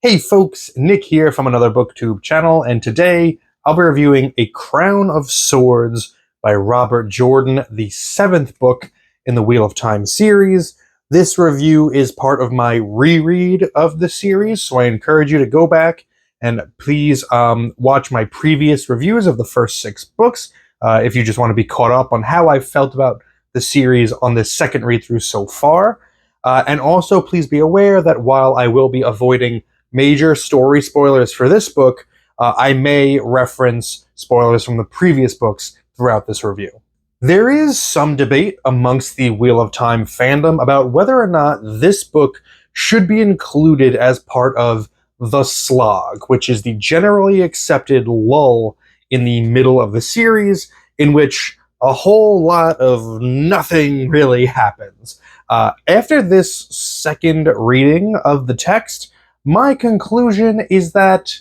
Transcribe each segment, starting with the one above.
Hey folks, Nick here from Another BookTube channel, and today I'll be reviewing A Crown of Swords by Robert Jordan, the seventh book in the Wheel of Time series. This review is part of my reread of the series, so I encourage you to go back and please watch my previous reviews of the first six books if you just want to be caught up on how I felt about the series on this second read-through so far. And also, please be aware that while I will be avoiding major story spoilers for this book, I may reference spoilers from the previous books throughout this review. There is some debate amongst the Wheel of Time fandom about whether or not this book should be included as part of the slog, which is the generally accepted lull in the middle of the series in which a whole lot of nothing really happens. After this second reading of the text, my conclusion is that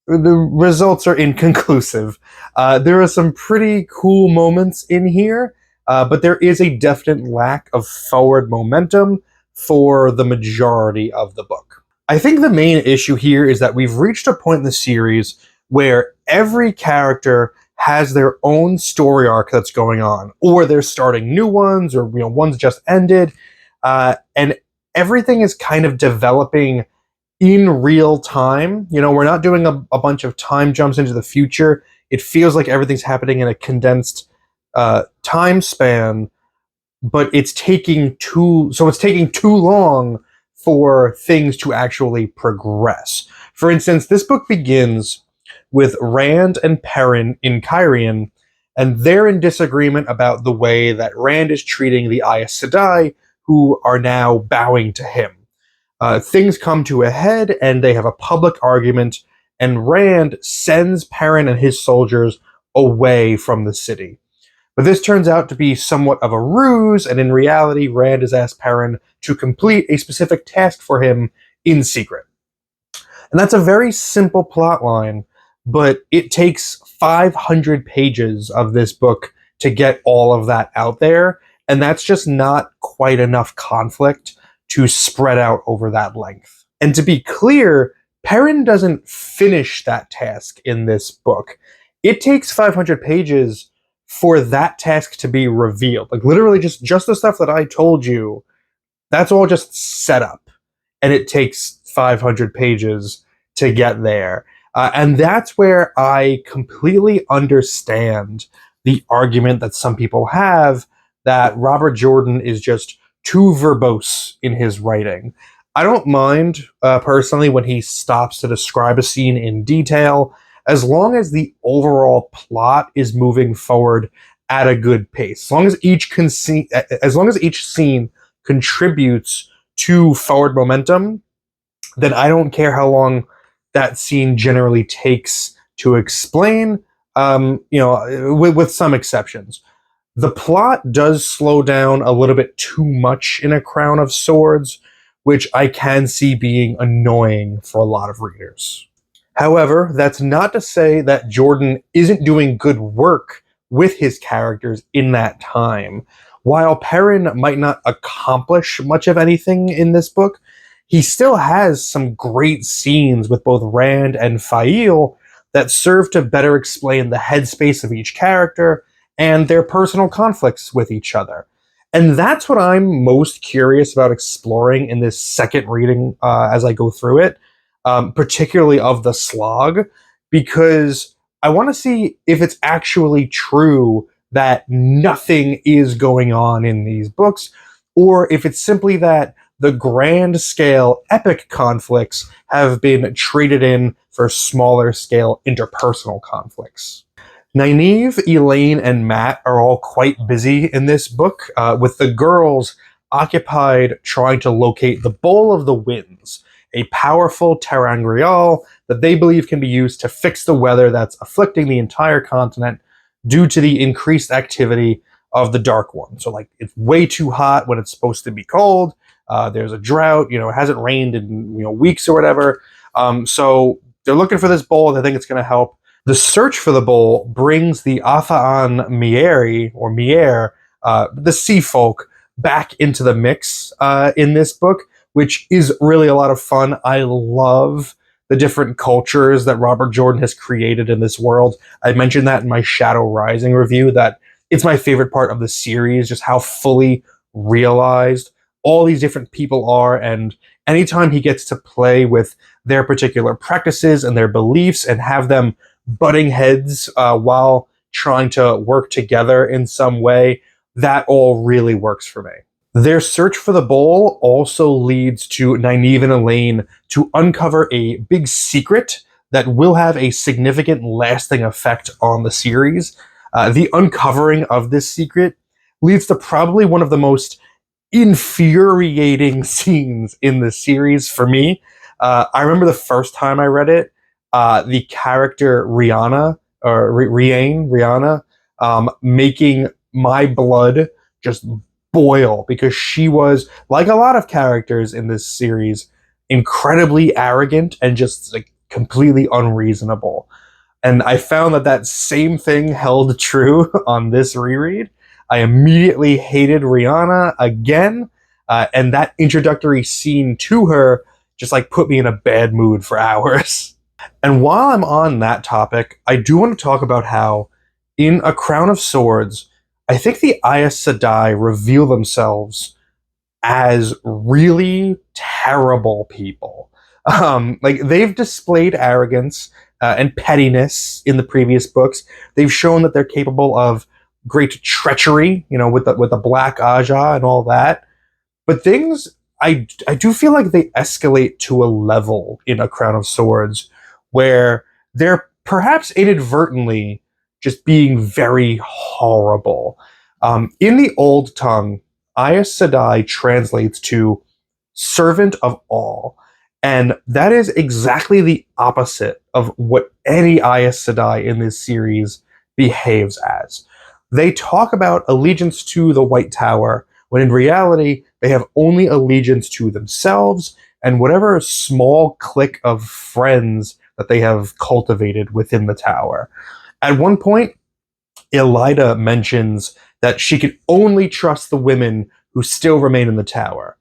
the results are inconclusive. There are some pretty cool moments in here, but there is a definite lack of forward momentum for the majority of the book. I think the main issue here is that we've reached a point in the series where every character has their own story arc that's going on, or they're starting new ones, or one's just ended, and everything is kind of developing in real time. We're not doing a bunch of time jumps into the future. It feels like everything's happening in a condensed time span, but it's taking too long for things to actually progress. For instance, this book begins with Rand and Perrin in Cairhien, and they're in disagreement about the way that Rand is treating the Aes Sedai, who are now bowing to him. Things come to a head, and they have a public argument, and Rand sends Perrin and his soldiers away from the city. But this turns out to be somewhat of a ruse, and in reality, Rand has asked Perrin to complete a specific task for him in secret. And that's a very simple plot line, but it takes 500 pages of this book to get all of that out there, and that's just not quite enough conflict to spread out over that length. And to be clear, Perrin doesn't finish that task in this book. It takes 500 pages for that task to be revealed. Like literally just the stuff that I told you, that's all just set up. And it takes 500 pages to get there. And that's where I completely understand the argument that some people have that Robert Jordan is just too verbose in his writing. I don't mind, personally, when he stops to describe a scene in detail, as long as the overall plot is moving forward at a good pace. As long as each scene contributes to forward momentum, then I don't care how long that scene generally takes to explain, with some exceptions. The plot does slow down a little bit too much in A Crown of Swords, which I can see being annoying for a lot of readers. However, that's not to say that Jordan isn't doing good work with his characters in that time. While Perrin might not accomplish much of anything in this book, he still has some great scenes with both Rand and Faile that serve to better explain the headspace of each character and their personal conflicts with each other. And that's what I'm most curious about exploring in this second reading as I go through it, particularly of the slog, because I want to see if it's actually true that nothing is going on in these books, or if it's simply that the grand scale epic conflicts have been traded in for smaller scale interpersonal conflicts. Nynaeve, Elaine, and Matt are all quite busy in this book, with the girls occupied trying to locate the Bowl of the Winds, a powerful ter'angreal that they believe can be used to fix the weather that's afflicting the entire continent due to the increased activity of the Dark One. So, it's way too hot when it's supposed to be cold. There's a drought. It hasn't rained in weeks or whatever. So they're looking for this bowl. They think it's going to help. The search for the bowl brings the Atha'an Mier, the sea folk, back into the mix in this book, which is really a lot of fun. I love the different cultures that Robert Jordan has created in this world. I mentioned that in my Shadow Rising review, that it's my favorite part of the series, just how fully realized all these different people are. And anytime he gets to play with their particular practices and their beliefs and have them butting heads while trying to work together in some way, that all really works for me. Their search for the bowl also leads to Nynaeve and Elaine to uncover a big secret that will have a significant lasting effect on the series. The uncovering of this secret leads to probably one of the most infuriating scenes in the series for me. I remember the first time I read it, the character Rihanna, or Rihanna, making my blood just boil, because she was, like a lot of characters in this series, incredibly arrogant and just like completely unreasonable. And I found that that same thing held true on this reread. I immediately hated Rihanna again, and that introductory scene to her just like put me in a bad mood for hours. And while I'm on that topic, I do want to talk about how in A Crown of Swords, I think the Aes Sedai reveal themselves as really terrible people. Like, they've displayed arrogance and pettiness in the previous books. They've shown that they're capable of great treachery, you know, with the Black Aja and all that. But things, I do feel like they escalate to a level in A Crown of Swords where they're perhaps inadvertently just being very horrible. In the Old Tongue, Aes Sedai translates to servant of all. And that is exactly the opposite of what any Aes Sedai in this series behaves as. They talk about allegiance to the White Tower, when in reality, they have only allegiance to themselves and whatever small clique of friends that they have cultivated within the tower. At one point, Elida mentions that she could only trust the women who still remain in the tower.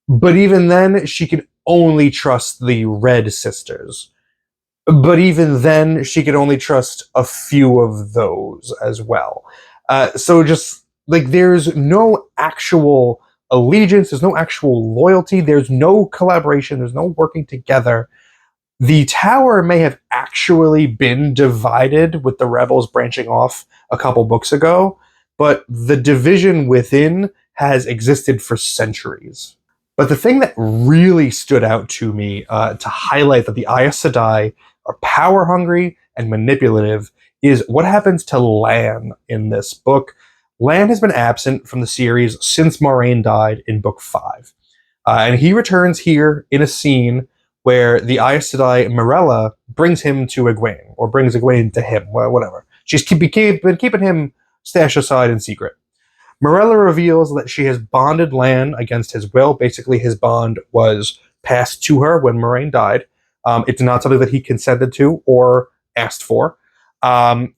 But even then, she could only trust the Red Sisters. But even then, she could only trust a few of those as well. So just, like, there's no actual allegiance, there's no actual loyalty, there's no collaboration, there's no working together. The tower may have actually been divided with the rebels branching off a couple books ago, but the division within has existed for centuries. But the thing that really stood out to me to highlight that the Aes Sedai are power hungry and manipulative is what happens to Lan in this book. Lan has been absent from the series since Moiraine died in book 5. And he returns here in a scene where the Aes Sedai Morella brings him to Egwene, or brings Egwene to him, whatever. She's been keeping him stashed aside in secret. Morella reveals that she has bonded Lan against his will. Basically, his bond was passed to her when Moiraine died. It's not something that he consented to or asked for. And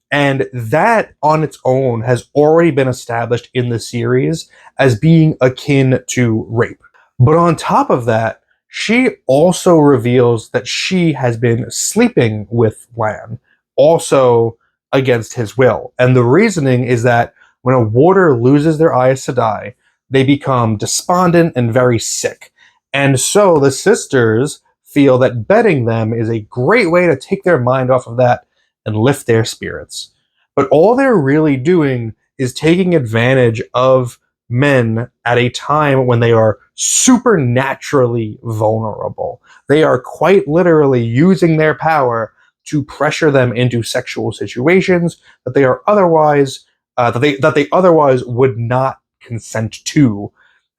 that on its own has already been established in the series as being akin to rape. But on top of that, she also reveals that she has been sleeping with Lan, also against his will. And the reasoning is that when a warder loses their Aes Sedai, they become despondent and very sick. And so the sisters feel that bedding them is a great way to take their mind off of that and lift their spirits. But all they're really doing is taking advantage of men at a time when they are supernaturally vulnerable. They are quite literally using their power to pressure them into sexual situations that they are otherwise that they otherwise would not consent to.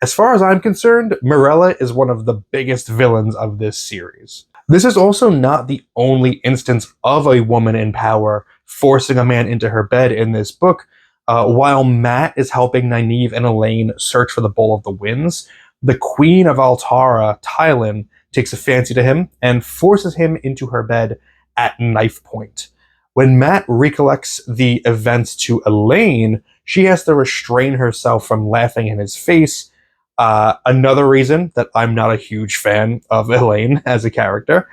As far as I'm concerned, Morella is one of the biggest villains of this series. This is also not the only instance of a woman in power forcing a man into her bed in this book. While Mat is helping Nynaeve and Elaine search for the Bowl of the Winds, the Queen of Altara, Tylin, takes a fancy to him and forces him into her bed at knife point. When Mat recollects the events to Elaine, she has to restrain herself from laughing in his face, Another reason that I'm not a huge fan of Elaine as a character.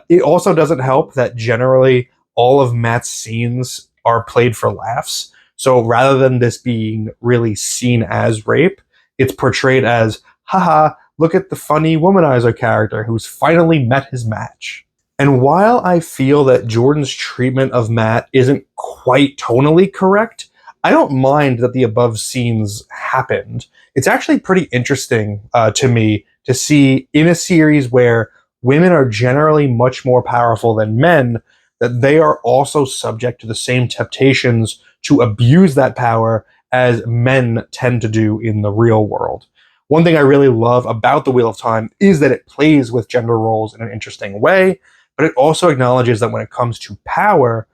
It also doesn't help that generally all of Matt's scenes are played for laughs. So rather than this being really seen as rape, it's portrayed as, haha, look at the funny womanizer character who's finally met his match. And while I feel that Jordan's treatment of Matt isn't quite tonally correct, I don't mind that the above scenes happened. It's actually pretty interesting to me to see in a series where women are generally much more powerful than men, that they are also subject to the same temptations to abuse that power as men tend to do in the real world. One thing I really love about the Wheel of Time is that it plays with gender roles in an interesting way, but it also acknowledges that when it comes to power,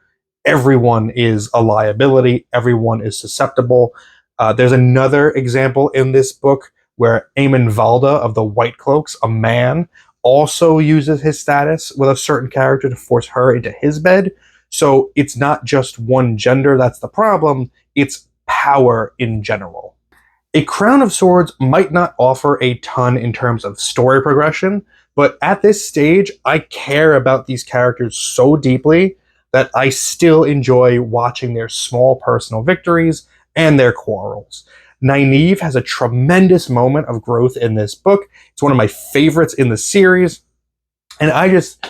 everyone is a liability, everyone is susceptible. There's another example in this book where Eamon Valda of the White Cloaks, a man, also uses his status with a certain character to force her into his bed. So it's not just one gender that's the problem, it's power in general. A Crown of Swords might not offer a ton in terms of story progression, but at this stage, I care about these characters so deeply that I still enjoy watching their small personal victories and their quarrels. Nynaeve has a tremendous moment of growth in this book. It's one of my favorites in the series, and I just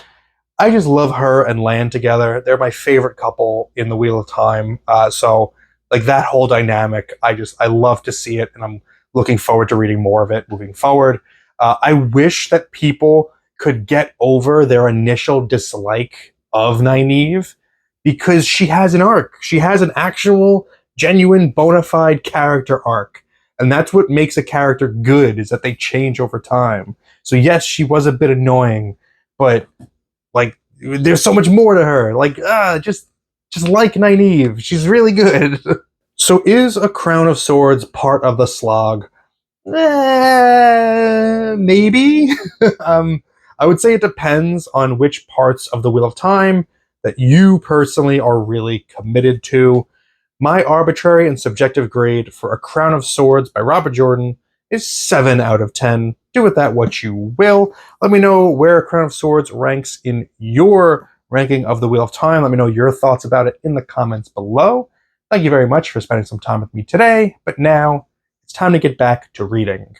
love her and Lan together. They're my favorite couple in the Wheel of Time. So like that whole dynamic, I love to see it, and I'm looking forward to reading more of it moving forward. I wish that people could get over their initial dislike of Nynaeve because she has an arc. She has an actual, genuine, bona fide character arc. And that's what makes a character good, is that they change over time. So yes, she was a bit annoying, but like there's so much more to her. Like, just like Nynaeve. She's really good. So is A Crown of Swords part of the slog? Maybe. I would say it depends on which parts of the Wheel of Time that you personally are really committed to. My arbitrary and subjective grade for A Crown of Swords by Robert Jordan is 7 out of 10. Do with that what you will. Let me know where A Crown of Swords ranks in your ranking of the Wheel of Time. Let me know your thoughts about it in the comments below. Thank you very much for spending some time with me today, but now it's time to get back to reading.